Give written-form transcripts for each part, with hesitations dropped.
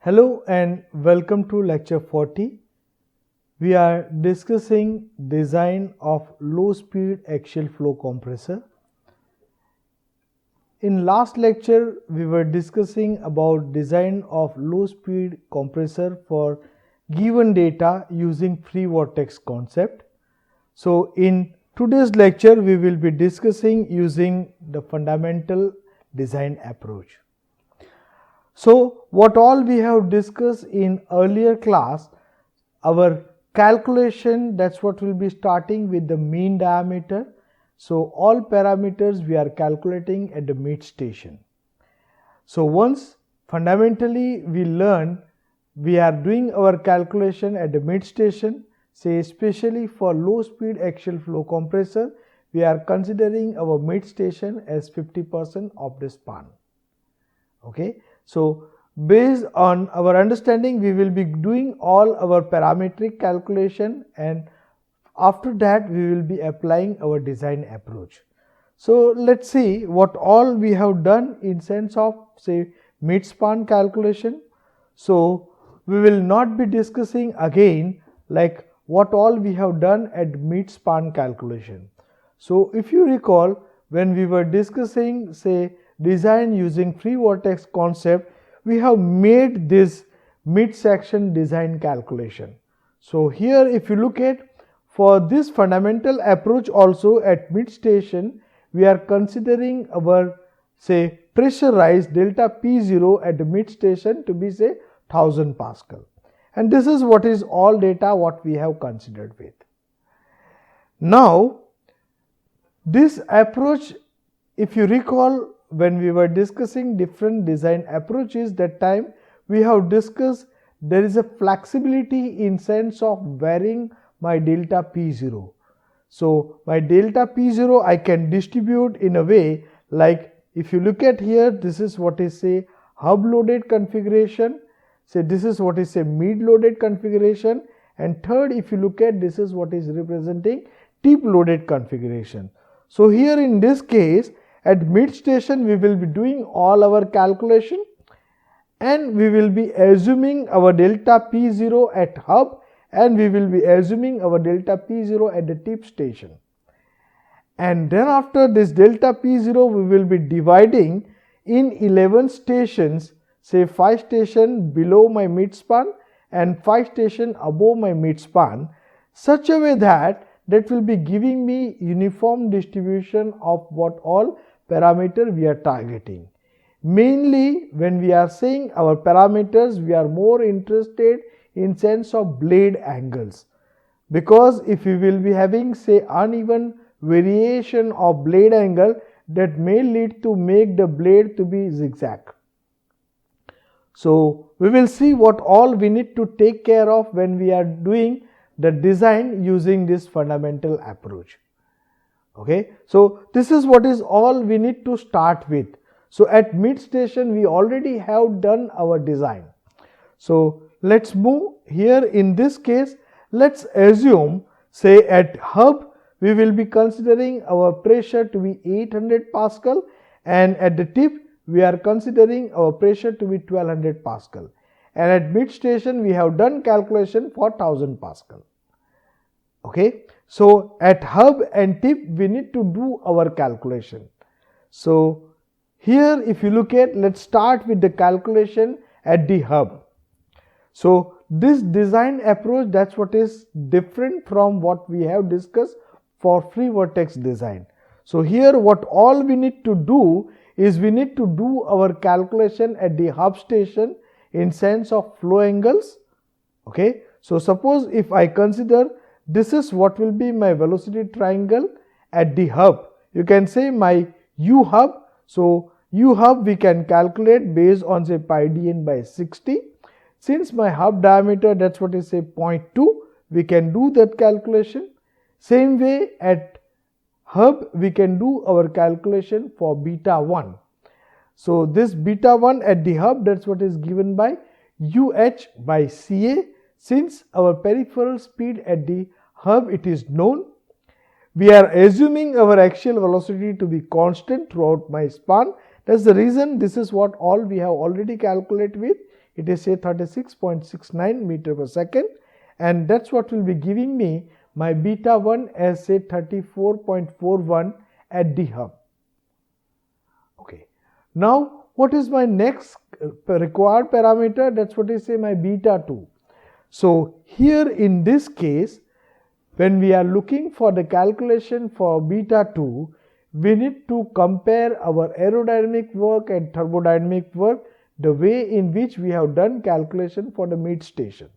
Hello and welcome to lecture 40. We are discussing design of low speed axial flow compressor. In last lecture we were discussing about design of low speed compressor for given data using free vortex concept. So in today's lecture we will be discussing using the fundamental design approach. So what all we have discussed in earlier class, our calculation, that's what will be starting with the mean diameter. So all parameters we are calculating at the mid station. So once fundamentally we learn, we are doing our calculation at the mid station, say especially for low speed axial flow compressor, we are considering our mid station as 50% of the span. Okay. So based on our understanding, we will be doing all our parametric calculation, and after that we will be applying our design approach. So let's see what all we have done in sense of say mid span calculation. So we will not be discussing again like what all we have done at mid span calculation. So if you recall, when we were discussing say design using free vortex concept, we have made this mid section design calculation. So here if you look at, for this fundamental approach also at mid station, we are considering our say pressurized delta P0 at the mid station to be say 1000 Pascal, and this is what is all data what we have considered with. Now this approach, if you recall, when we were discussing different design approaches, that time we have discussed there is a flexibility in sense of varying my delta P0. So my delta P0 I can distribute in a way like, if you look at here, this is what is say hub loaded configuration, say this is what is say mid loaded configuration, and third if you look at, this is what is representing tip loaded configuration. So here in this case at mid station we will be doing all our calculation, and we will be assuming our delta P0 at hub, and we will be assuming our delta P0 at the tip station. And then after this delta P0 we will be dividing in 11 stations, say 5 station below my mid span and 5 station above my mid span, such a way that will be giving me uniform distribution of what all parameter we are targeting. Mainly when we are saying our parameters, we are more interested in sense of blade angles, because if we will be having say uneven variation of blade angle, that may lead to make the blade to be zigzag. So we will see what all we need to take care of when we are doing the design using this fundamental approach. Okay, so this is what is all we need to start with. So at mid station we already have done our design. So let's move here. In this case, let's assume say at hub we will be considering our pressure to be 800 Pascal, and at the tip we are considering our pressure to be 1200 Pascal, and at mid station we have done calculation for 1000 Pascal. Okay. So at hub and tip we need to do our calculation. So here if you look at, let's start with the calculation at the hub. So this design approach, that's what is different from what we have discussed for free vortex design. So here what all we need to do is we need to do our calculation at the hub station in sense of flow angles. Okay. So suppose if I consider this is what will be my velocity triangle at the hub, you can say my U hub. So U hub we can calculate based on say pi dn by 60. Since my hub diameter, that's what is say 0.2, we can do that calculation. Same way at hub we can do our calculation for beta 1. So this beta 1 at the hub, that's what is given by UH by CA. Since our peripheral speed at the hub it is known, we are assuming our axial velocity to be constant throughout my span. That's the reason this is what all we have already calculated with it is say 36.69 meter per second, and that's what will be giving me my beta 1 as say 34.41 at the hub. Okay. Now what is my next required parameter? That's what is say my beta 2. So here in this case, when we are looking for the calculation for beta 2, we need to compare our aerodynamic work and thermodynamic work the way in which we have done calculation for the mid station.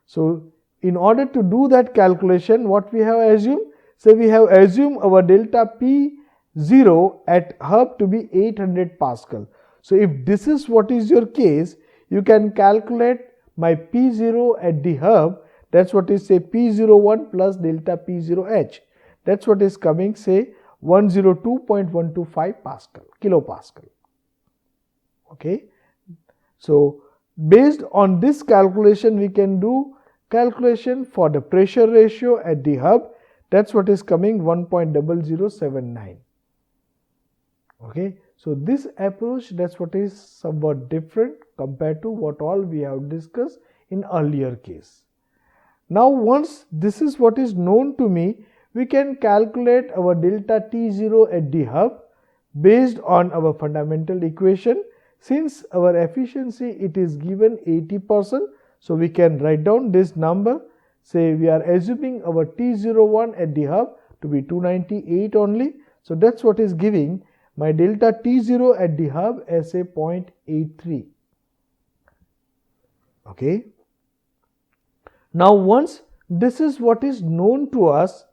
So in order to do that calculation, what we have assumed? So we have assumed our delta P0 at hub to be 800 Pascal. So if this is what is your case, you can calculate my P0 at the hub. That's what is say P01 plus delta P0H. That's what is coming say 102.125 Pascal, kilopascal. Okay. So based on this calculation, we can do calculation for the pressure ratio at the hub. That's what is coming 1.0079. Okay. So this approach, that's what is somewhat different compared to what all we have discussed in earlier case. Now once this is what is known to me, we can calculate our delta T0 at the hub based on our fundamental equation. Since our efficiency it is given 80%, so we can write down this number. Say we are assuming our T01 at the hub to be 298 only. So that's what is giving my delta T0 at the hub as a 0.83. Okay. Now once this is what is known to us,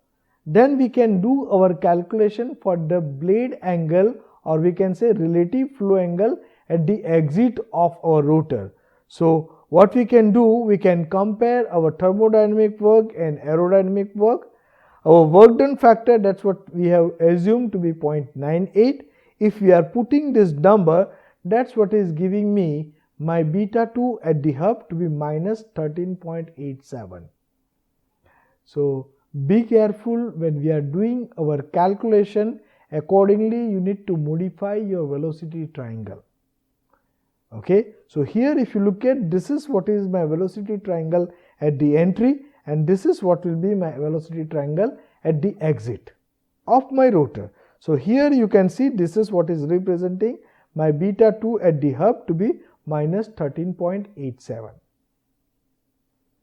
then we can do our calculation for the blade angle, or we can say relative flow angle at the exit of our rotor. So what we can do, we can compare our thermodynamic work and aerodynamic work. Our work done factor, that's what we have assumed to be 0.98. If we are putting this number, that's what is giving me my beta 2 at the hub to be minus 13.87. So be careful when we are doing our calculation. Accordingly, you need to modify your velocity triangle. Okay. So here if you look at, this is what is my velocity triangle at the entry, and this is what will be my velocity triangle at the exit of my rotor. So here you can see this is what is representing my beta 2 at the hub to be minus 13.87.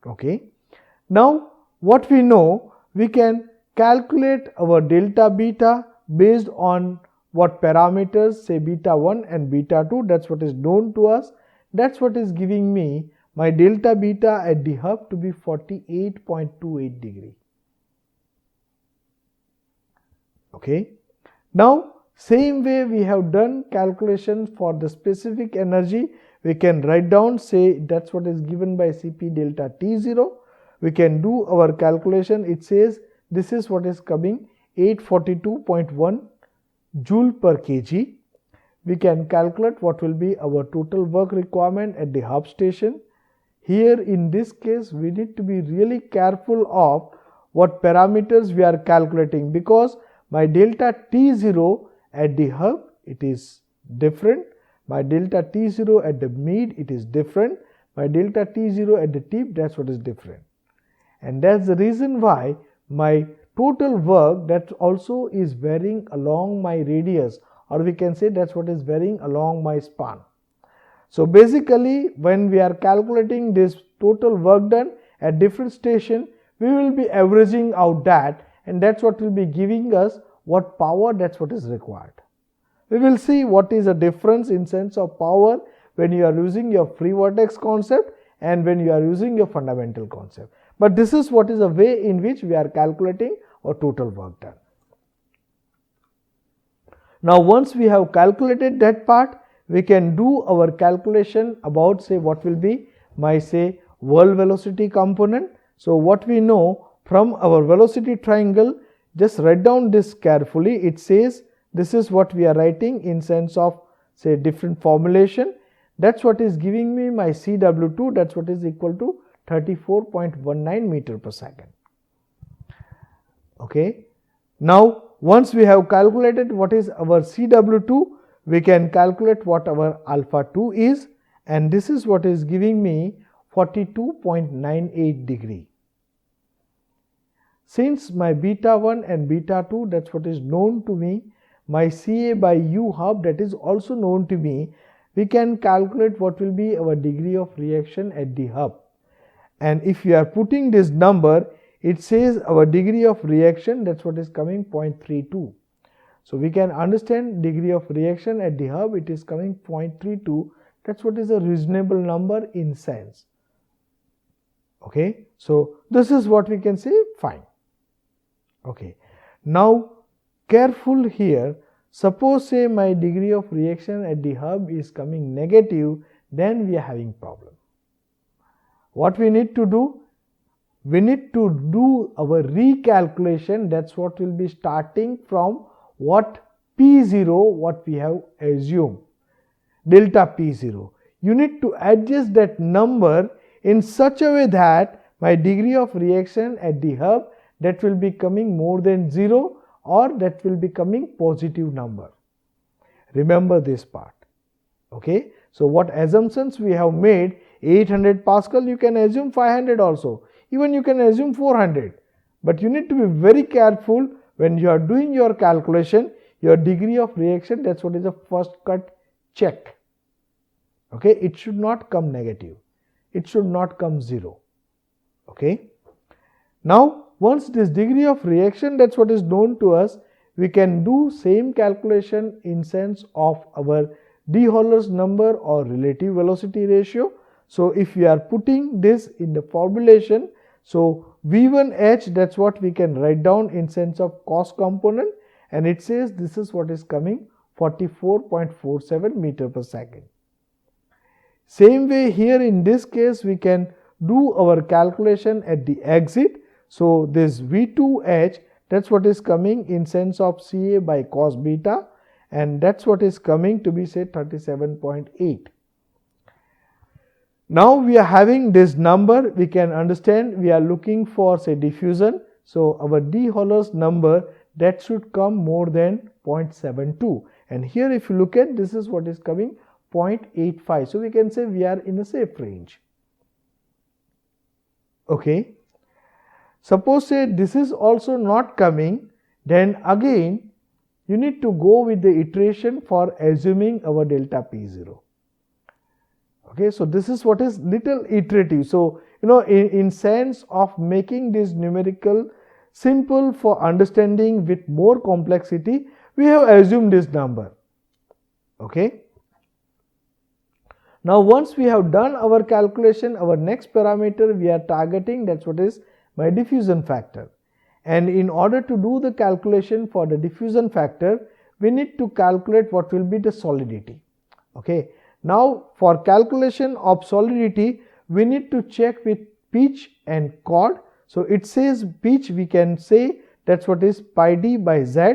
Okay. Now what we know, we can calculate our delta beta based on what parameters, say beta 1 and beta 2, that's what is known to us. That's what is giving me my delta beta at the hub to be 48.28 degree. Okay. Now same way we have done calculation for the specific energy, we can write down, say that's what is given by Cp delta T0. We can do our calculation. It says this is what is coming 842.1 joule per kg. We can calculate what will be our total work requirement at the hub station. Here in this case, we need to be really careful of what parameters we are calculating, because my delta T0 at the hub, it is different. My delta T0 at the mid, it is different. My delta T0 at the tip, that's what is different. And that's the reason why my total work that also is varying along my radius, or we can say that's what is varying along my span. So basically when we are calculating this total work done at different station, we will be averaging out that, and that's what will be giving us what power, that's what is required. We will see what is the difference in sense of power when you are using your free vortex concept and when you are using your fundamental concept. But this is what is the way in which we are calculating our total work done. Now once we have calculated that part, we can do our calculation about, say, what will be my, say, whirl velocity component. So what we know from our velocity triangle, just write down this carefully. It says this is what we are writing in sense of, say, different formulation. That's what is giving me my Cw2, that's what is equal to 34.19 meter per second. Okay. Now once we have calculated what is our Cw2, we can calculate what our alpha 2 is, and this is what is giving me 42.98 degree. Since my beta 1 and beta 2, that's what is known to me, my Ca by U hub, that is also known to me, we can calculate what will be our degree of reaction at the hub. And if you are putting this number, it says our degree of reaction, that's what is coming 0.32. So we can understand degree of reaction at the hub, it is coming 0.32. That's what is a reasonable number in sense. Okay, so this is what we can say, fine. Okay, now careful here. Suppose say my degree of reaction at the hub is coming negative, then we are having problem. What we need to do? We need to do our recalculation. That's what will be starting from what P0, what we have assumed, delta P0. You need to adjust that number in such a way that my degree of reaction at the hub, that will be coming more than 0 or that will be coming positive number. Remember this part. Okay. So what assumptions we have made? 800 Pascal, you can assume 500 also. Even you can assume 400. But you need to be very careful when you are doing your calculation, your degree of reaction, that's what is the first cut check. Okay. It should not come negative. It should not come 0. Okay. Now, once this degree of reaction, that's what is known to us, we can do same calculation in sense of our de Holler's number or relative velocity ratio. So if we are putting this in the formulation, so V1H, that's what we can write down in sense of cost component, and it says this is what is coming 44.47 meter per second. Same way here in this case we can do our calculation at the exit. So this V2H, that's what is coming in sense of Ca by cos beta, and that's what is coming to be say 37.8. Now we are having this number, we can understand we are looking for say diffusion. So our de Holler's number, that should come more than 0.72, and here if you look at, this is what is coming 0.85. So we can say we are in a safe range. Okay. Suppose say this is also not coming, then again you need to go with the iteration for assuming our delta P0. Okay, so this is what is little iterative. So, in sense of making this numerical simple for understanding with more complexity, we have assumed this number. Okay. Now, once we have done our calculation, our next parameter we are targeting, that's what is my diffusion factor. And in order to do the calculation for the diffusion factor, we need to calculate what will be the solidity. Okay. Now, for calculation of solidity, we need to check with pitch and chord. So, it says pitch, we can say that's what is pi d by z.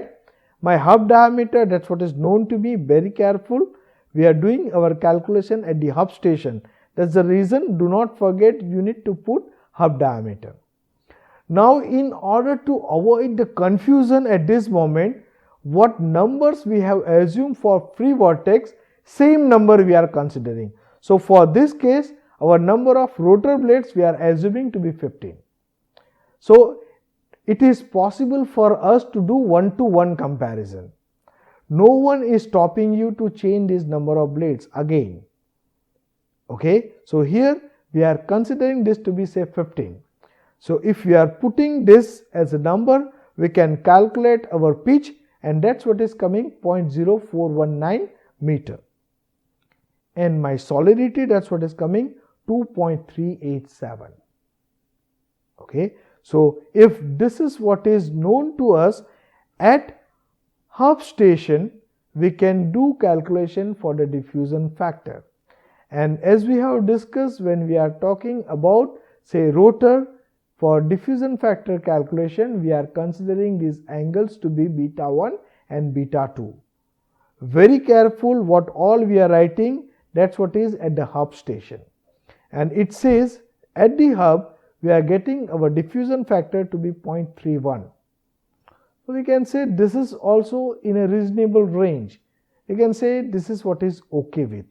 My hub diameter, that's what is known to be, very careful. We are doing our calculation at the hub station. That's the reason, do not forget you need to put hub diameter. Now, in order to avoid the confusion at this moment, what numbers we have assumed for free vortex, same number we are considering. So, for this case, our number of rotor blades we are assuming to be 15. So, it is possible for us to do one-to-one comparison. No one is stopping you to change this number of blades again. Okay. So, here we are considering this to be say 15. So, if we are putting this as a number, we can calculate our pitch, and that's what is coming 0.0419 meter. And my solidity, that's what is coming 2.387. Okay. So, if this is what is known to us at hub station, we can do calculation for the diffusion factor. And as we have discussed, when we are talking about say rotor, for diffusion factor calculation, we are considering these angles to be beta 1 and beta 2. Very careful what all we are writing, that's what is at the hub station. And it says at the hub, we are getting our diffusion factor to be 0.31. So, we can say this is also in a reasonable range. You can say this is what is okay with.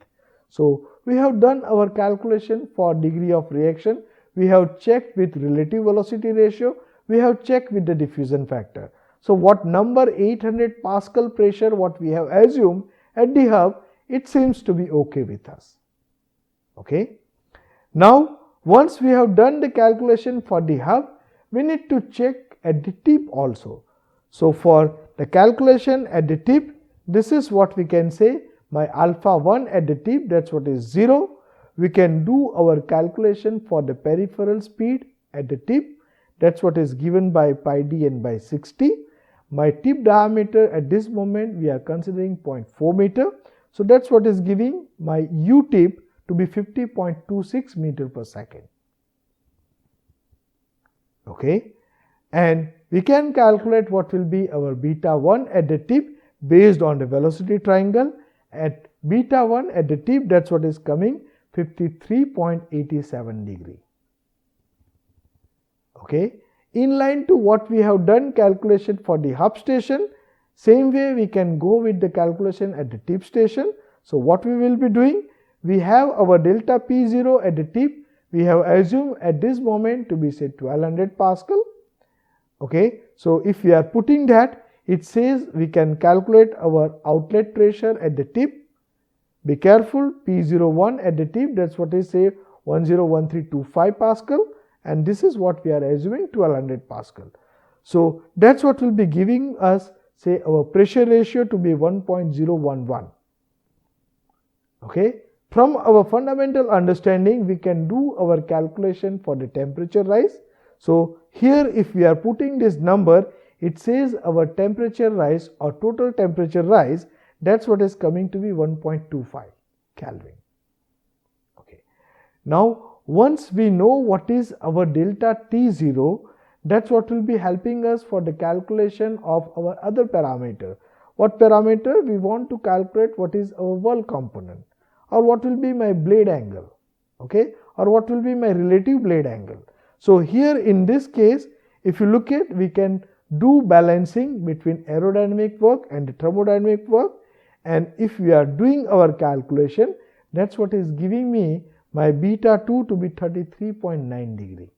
So, we have done our calculation for degree of reaction. We have checked with relative velocity ratio. We have checked with the diffusion factor. So what number 800 Pascal pressure what we have assumed at the hub, it seems to be okay with us. Okay. Now once we have done the calculation for the hub, we need to check at the tip also. So for the calculation at the tip, this is what we can say, my alpha 1 at the tip, that's what is 0. We can do our calculation for the peripheral speed at the tip, that's what is given by pi d and by 60. My tip diameter at this moment we are considering 0.4 meter. So that's what is giving my u tip to be 50.26 meter per second. Okay. And we can calculate what will be our beta 1 at the tip based on the velocity triangle. At beta 1 at the tip, that's what is coming, 53.87 degree. Okay. In line to what we have done calculation for the hub station, same way we can go with the calculation at the tip station. So what we will be doing, we have our delta P0 at the tip, we have assumed at this moment to be say 1200 Pascal. Okay. So if we are putting that, it says we can calculate our outlet pressure at the tip. Be careful, P01 at the tip, that's what is say 101325 Pascal, and this is what we are assuming 1200 Pascal. So that's what will be giving us say our pressure ratio to be 1.011. Okay. From our fundamental understanding, we can do our calculation for the temperature rise. So here if we are putting this number, it says our temperature rise or total temperature rise, that's what is coming to be 1.25 Kelvin. Okay. Now once we know what is our delta T0, that's what will be helping us for the calculation of our other parameter. What parameter? We want to calculate what is our wall component, or what will be my blade angle, okay, or what will be my relative blade angle. So here in this case, if you look at, we can do balancing between aerodynamic work and the thermodynamic work, and if we are doing our calculation, that's what is giving me my beta 2 to be 33.9 degree.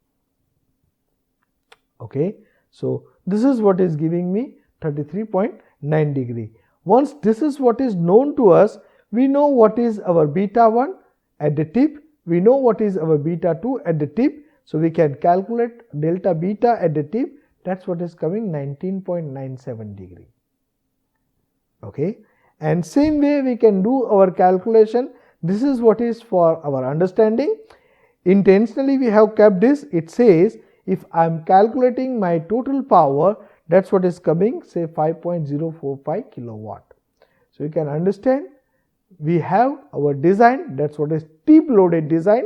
Okay. So this is what is giving me 33.9 degree. Once this is what is known to us, we know what is our beta 1 at the tip, we know what is our beta 2 at the tip. So we can calculate delta beta at the tip, that's what is coming 19.97 degree. Okay. And same way we can do our calculation. This is what is for our understanding. Intentionally we have kept this. It says if I am calculating my total power, that's what is coming say 5.045 kilowatt. So you can understand we have our design, that's what is tip loaded design.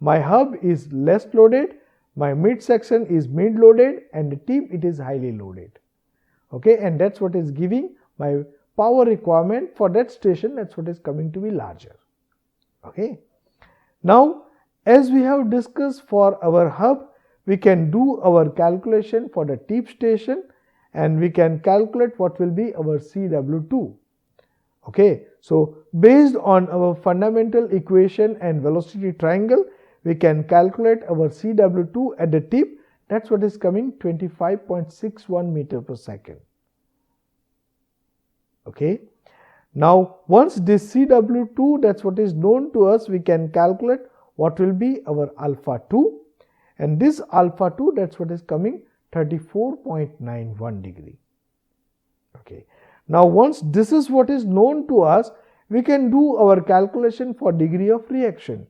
My hub is less loaded, my mid section is mid loaded, and the tip it is highly loaded. Okay, and that's what is giving my power requirement for that station, that's what is coming to be larger. Okay. Now as we have discussed for our hub, we can do our calculation for the tip station, and we can calculate what will be our CW2. Okay. So based on our fundamental equation and velocity triangle, we can calculate our CW2 at the tip, that's what is coming 25.61 meter per second. Okay. Now once this CW2, that's what is known to us, we can calculate what will be our alpha 2, and this alpha 2, that's what is coming 34.91 degree. Okay. Now once this is what is known to us, we can do our calculation for degree of reaction,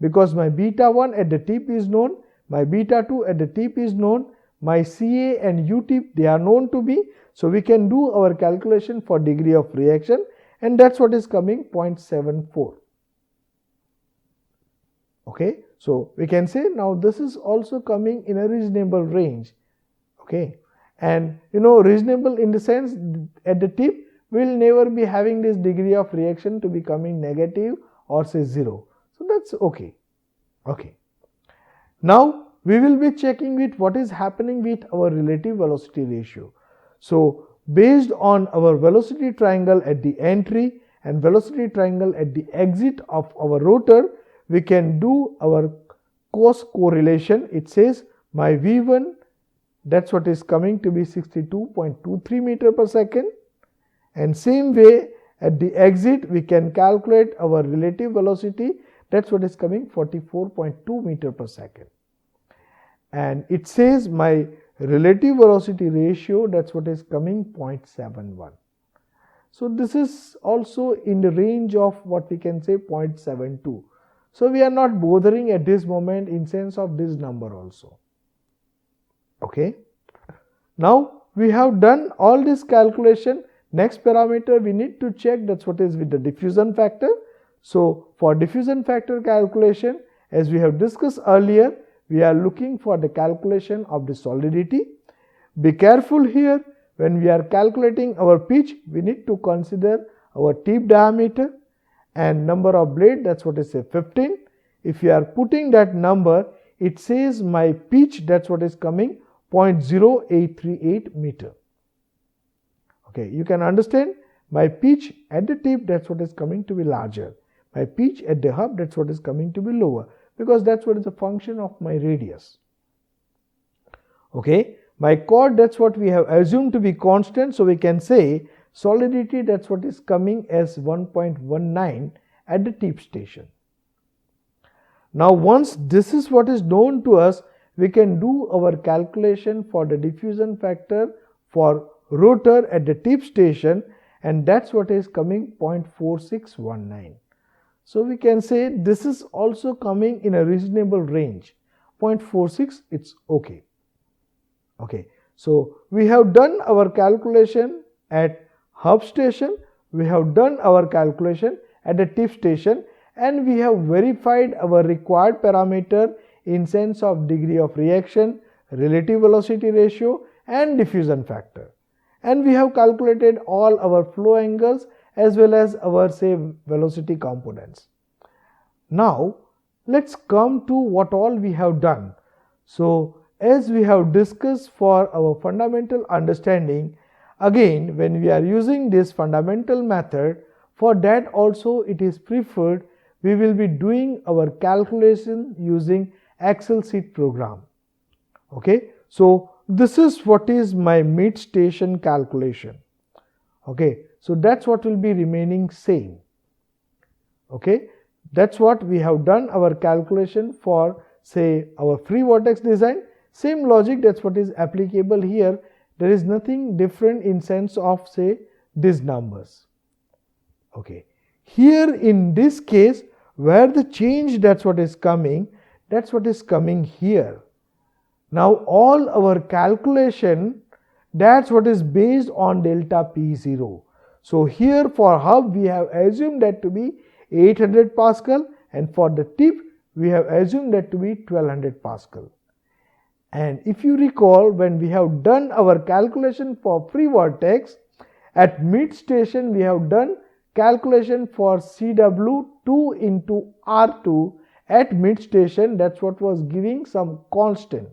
because my beta 1 at the tip is known, my beta 2 at the tip is known, my Ca and U tip they are known to be. So we can do our calculation for degree of reaction, and that's what is coming 0.74. Okay. So we can say now this is also coming in a reasonable range. Okay. And reasonable in the sense at the tip we will never be having this degree of reaction to be coming negative or say 0. So that's okay. Okay. Now we will be checking with what is happening with our relative velocity ratio. So based on our velocity triangle at the entry and velocity triangle at the exit of our rotor, we can do our cos correlation. It says my V1, that's what is coming to be 62.23 meter per second, and same way at the exit we can calculate our relative velocity, that's what is coming 44.2 meter per second, and it says my relative velocity ratio, that's what is coming 0.71. So this is also in the range of what we can say 0.72. So we are not bothering at this moment in sense of this number also. Okay. Now we have done all this calculation. Next parameter we need to check, that's what is with the diffusion factor. So for diffusion factor calculation, as we have discussed earlier, we are looking for the calculation of the solidity. Be careful here, when we are calculating our pitch, we need to consider our tip diameter and number of blade, that's what is say 15. If you are putting that number, it says my pitch, that's what is coming 0.0838 meter. Okay, you can understand my pitch at the tip, that's what is coming to be larger. My pitch at the hub, that's what is coming to be lower, because that's what is a function of my radius. Okay, my chord, that's what we have assumed to be constant, so we can say solidity, that's what is coming as 1.19 at the tip station. Now once this is what is known to us, we can do our calculation for the diffusion factor for rotor at the tip station, and that's what is coming 0.4619. So we can say this is also coming in a reasonable range. 0.46, it's okay. Okay, so we have done our calculation at hub station, we have done our calculation at the tip station, and we have verified our required parameter in sense of degree of reaction, relative velocity ratio and diffusion factor. And we have calculated all our flow angles as well as our say velocity components. Now let's come to what all we have done. So as we have discussed for our fundamental understanding, again when we are using this fundamental method, for that also it is preferred we will be doing our calculation using Excel sheet program. Okay, so this is what is my mid station calculation. Okay, so that's what will be remaining same. Okay, that's what we have done our calculation for say our free vortex design. Same logic, that's what is applicable here. There is nothing different in sense of say these numbers. Okay, here in this case where the change, that's what is coming, that's what is coming here. Now all our calculation, that's what is based on delta P0. So here for hub we have assumed that to be 800 Pascal, and for the tip we have assumed that to be 1200 Pascal. And if you recall, when we have done our calculation for free vortex, at mid station we have done calculation for CW2 into R2 at mid station, that's what was giving some constant,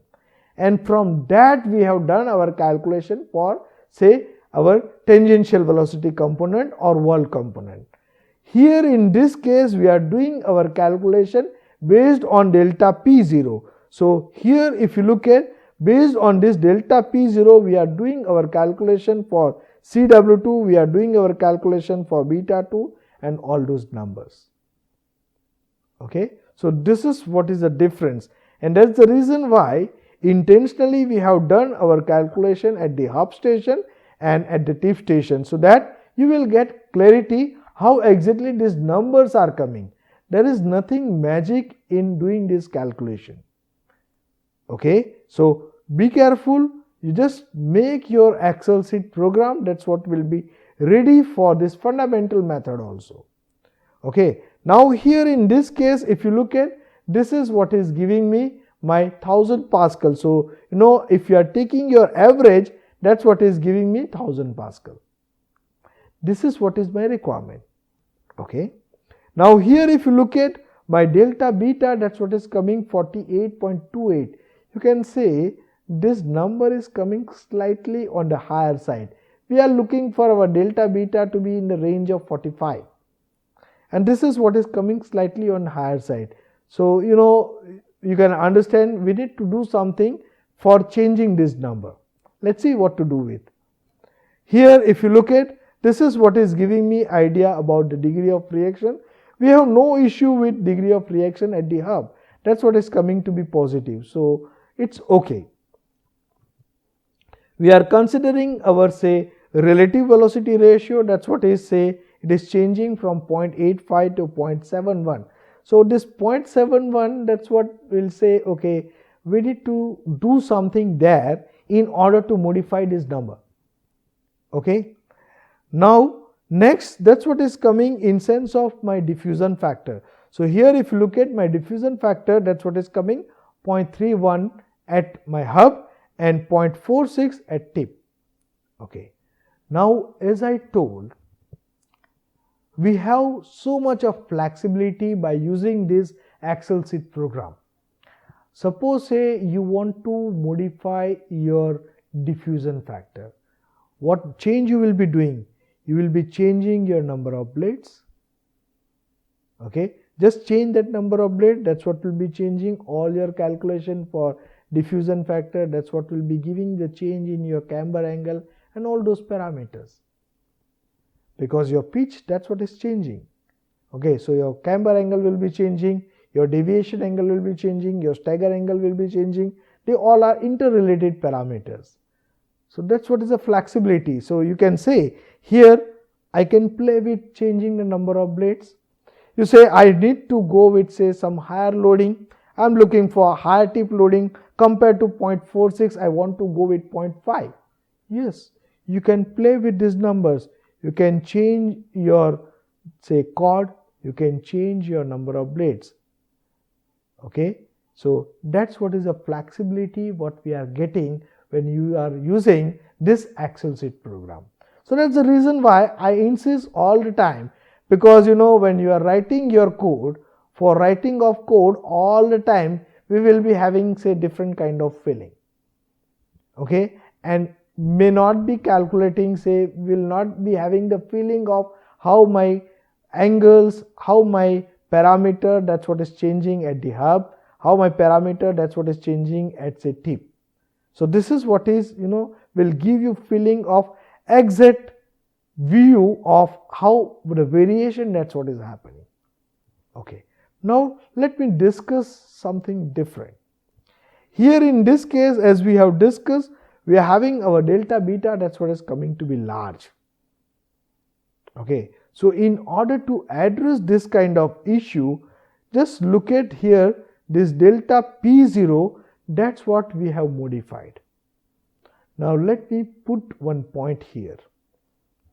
and from that we have done our calculation for say our tangential velocity component or wall component. Here in this case we are doing our calculation based on delta P0. So here if you look at, based on this delta P0 we are doing our calculation for CW2, we are doing our calculation for beta 2 and all those numbers. Okay, so this is what is the difference, and that's the reason why intentionally we have done our calculation at the hub station and at the tip station, so that you will get clarity how exactly these numbers are coming. There is nothing magic in doing this calculation. Okay, so be careful, you just make your Excel sheet program, that's what will be ready for this fundamental method also. Okay, now here in this case if you look at, this is what is giving me my 1000 Pascal. So you know, if you are taking your average, that's what is giving me 1000 Pascal. This is what is my requirement. Okay, now here if you look at my delta beta, that's what is coming 48.28. You can say this number is coming slightly on the higher side. We are looking for our delta beta to be in the range of 45. and this is what is coming slightly on higher side. So you can understand we need to do something for changing this number. Let's see what to do with. Here if you look at, this is what is giving me idea about the degree of reaction. We have no issue with degree of reaction at the hub. That's what is coming to be positive. So it's okay. We are considering our say relative velocity ratio. That's what is say it is changing from 0.85 to 0.71. So this 0.71, that's what we'll say, okay, we need to do something there in order to modify this number. Okay. Now next, that's what is coming in sense of my diffusion factor. So here if you look at my diffusion factor, that's what is coming 0.31 at my hub and 0.46 at tip. Okay. Now as I told, we have so much of flexibility by using this axial shift program. Suppose say you want to modify your diffusion factor. What change you will be doing? You will be changing your number of blades. Okay, just change that number of blades. That's what will be changing all your calculation for diffusion factor. That's what will be giving the change in your camber angle and all those parameters. Because your pitch, that's what is changing. Okay, so your camber angle will be changing, your deviation angle will be changing, your stagger angle will be changing. They all are interrelated parameters. So that's what is the flexibility. So you can say here I can play with changing the number of blades. You say I need to go with say some higher loading. I am looking for higher tip loading compared to 0.46. I want to go with 0.5. Yes, you can play with these numbers. You can change your say chord. You can change your number of blades. Okay. So that's what is the flexibility what we are getting when you are using this axial shift program. So that's the reason why I insist all the time, because when you are writing your code, for writing of code all the time we will be having say different kind of feeling. Okay, and may not be calculating, say will not be having the feeling of how my angles, how my parameter, that's what is changing at the hub, how my parameter, that's what is changing at say tip. So this is what is will give you feeling of exact view of how the variation, that's what is happening. Okay, now let me discuss something different. Here in this case, as we have discussed, we are having our delta beta, that's what is coming to be large. Okay, so in order to address this kind of issue, just look at here this delta P0, that's what we have modified. Now let me put one point here.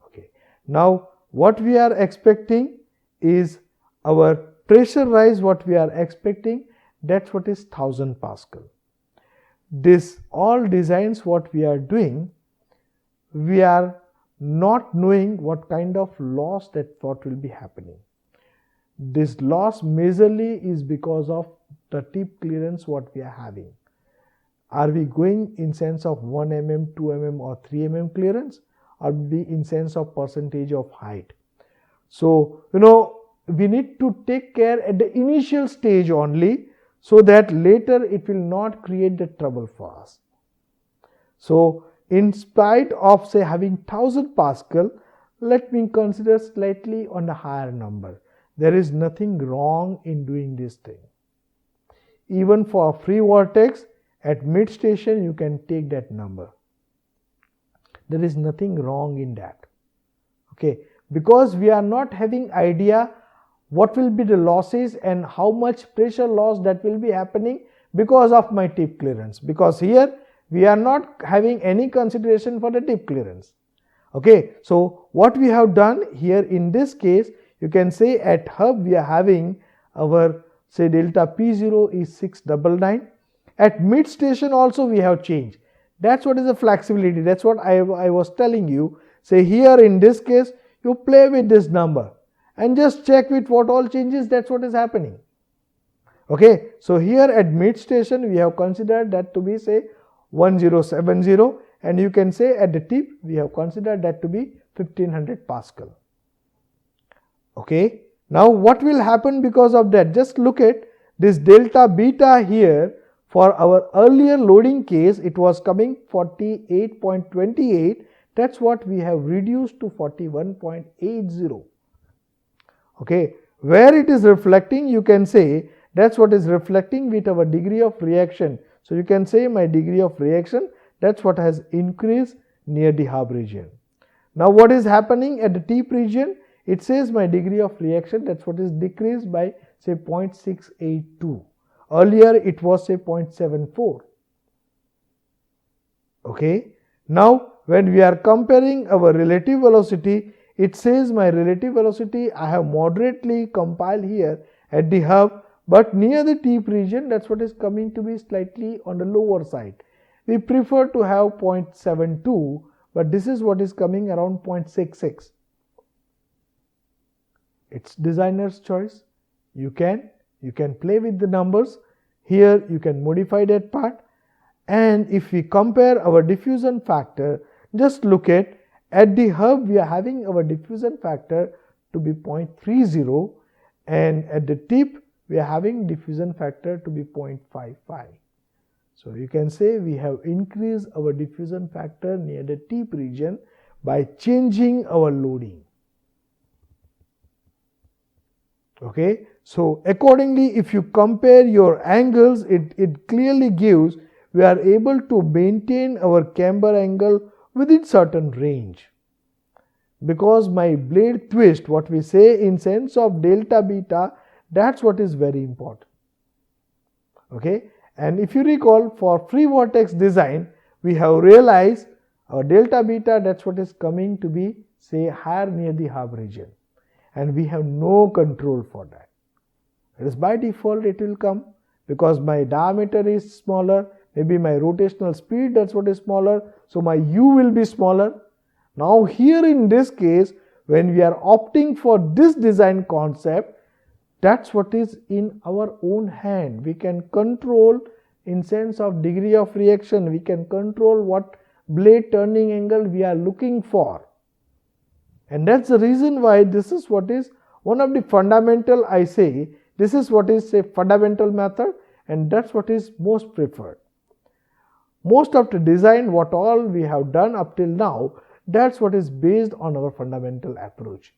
Okay, now what we are expecting is our pressure rise, what we are expecting, that's what is 1000 Pascal. This all designs what we are doing, we are not knowing what kind of loss that what will be happening. This loss majorly is because of the tip clearance what we are having. Are we going in sense of 1 mm, 2 mm or 3 mm clearance, or be in sense of percentage of height? So we need to take care at the initial stage only, so that later it will not create the trouble for us. So in spite of say having 1000 Pascal, let me consider slightly on a higher number. There is nothing wrong in doing this thing. Even for a free vortex at mid station you can take that number. There is nothing wrong in that. Okay, because we are not having idea what will be the losses and how much pressure loss that will be happening because of my tip clearance, because here we are not having any consideration for the tip clearance. Okay, so what we have done here in this case, you can say at hub we are having our say delta P0 is 699. At mid station also we have changed. That's what is the flexibility. That's what I was telling you. Say here in this case you play with this number and just check with what all changes, that's what is happening. Okay, so here at mid station we have considered that to be say 1070, and you can say at the tip we have considered that to be 1500 Pascal. Okay, Now what will happen because of that? Just look at this delta beta here. For our earlier loading case, it was coming 48.28. That's what we have reduced to 41.80. Okay, where it is reflecting, you can say that's what is reflecting with our degree of reaction. So you can say my degree of reaction, that's what has increased near the hub region. Now what is happening at the tip region? It says my degree of reaction, that's what is decreased by say 0.682. Earlier it was say 0.74. Okay. Now when we are comparing our relative velocity, it says my relative velocity I have moderately compiled here at the hub, but near the tip region, that's what is coming to be slightly on the lower side. We prefer to have 0.72, but this is what is coming around 0.66. It's designer's choice. You can play with the numbers. Here you can modify that part. And if we compare our diffusion factor, just look at the hub we are having our diffusion factor to be 0.30, and at the tip we are having diffusion factor to be 0.55. So you can say we have increased our diffusion factor near the tip region by changing our loading. Okay, so accordingly, if you compare your angles, it clearly gives we are able to maintain our camber angle within certain range. Because my blade twist, what we say in sense of delta beta, that's what is very important. Okay, and if you recall, for free vortex design, we have realized our delta beta, that's what is coming to be say higher near the hub region, and we have no control for that. It is by default it will come because my diameter is smaller, maybe my rotational speed, that's what is smaller, so my u will be smaller. Now here in this case, when we are opting for this design concept, that's what is in our own hand. We can control in sense of degree of reaction, we can control what blade turning angle we are looking for. And that's the reason why this is what is one of the fundamental, I say, this is what is a fundamental method, and that's what is most preferred. Most of the design, what all we have done up till now, that's what is based on our fundamental approach.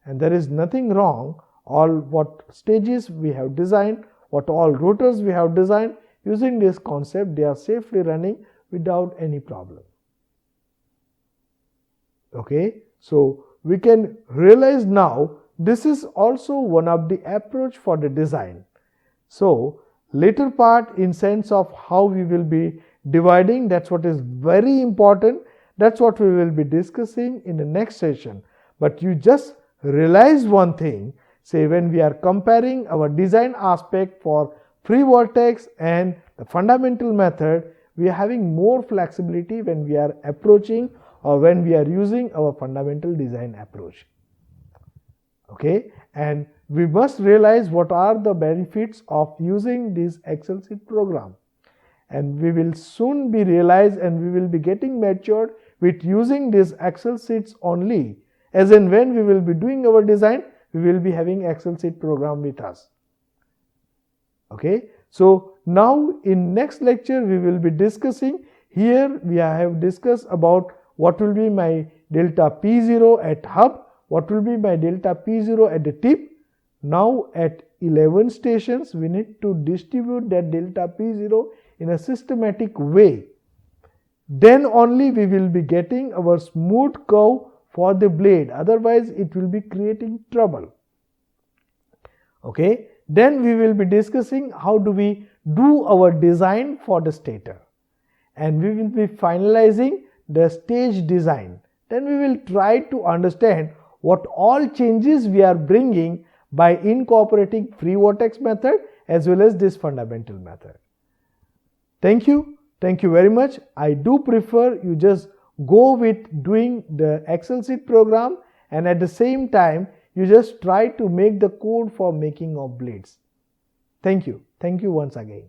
And there is nothing wrong, all what stages we have designed, what all rotors we have designed, using this concept, they are safely running without any problem. Okay, so we can realize now this is also one of the approach for the design. So later part in sense of how we will be dividing, that's what is very important. That's what we will be discussing in the next session. But you just realize one thing, say when we are comparing our design aspect for free vortex and the fundamental method, we are having more flexibility when we are approaching or when we are using our fundamental design approach. Okay, and we must realize what are the benefits of using this Excel sheet program. And we will soon be realized and we will be getting matured with using these Excel sheets only. As in when we will be doing our design, we will be having Excel sheet program with us. Okay, so now in next lecture we will be discussing, here we have discussed about what will be my delta P0 at hub, what will be my delta P0 at the tip. Now at 11 stations we need to distribute that delta P0 in a systematic way. Then only we will be getting our smooth curve for the blade, otherwise it will be creating trouble. Okay, then we will be discussing how do we do our design for the stator, and we will be finalizing the stage design. Then we will try to understand what all changes we are bringing by incorporating free vortex method as well as this fundamental method. Thank you. Thank you very much. I do prefer you just go with doing the Excel sheet program, and at the same time you just try to make the code for making of blades. Thank you. Thank you once again.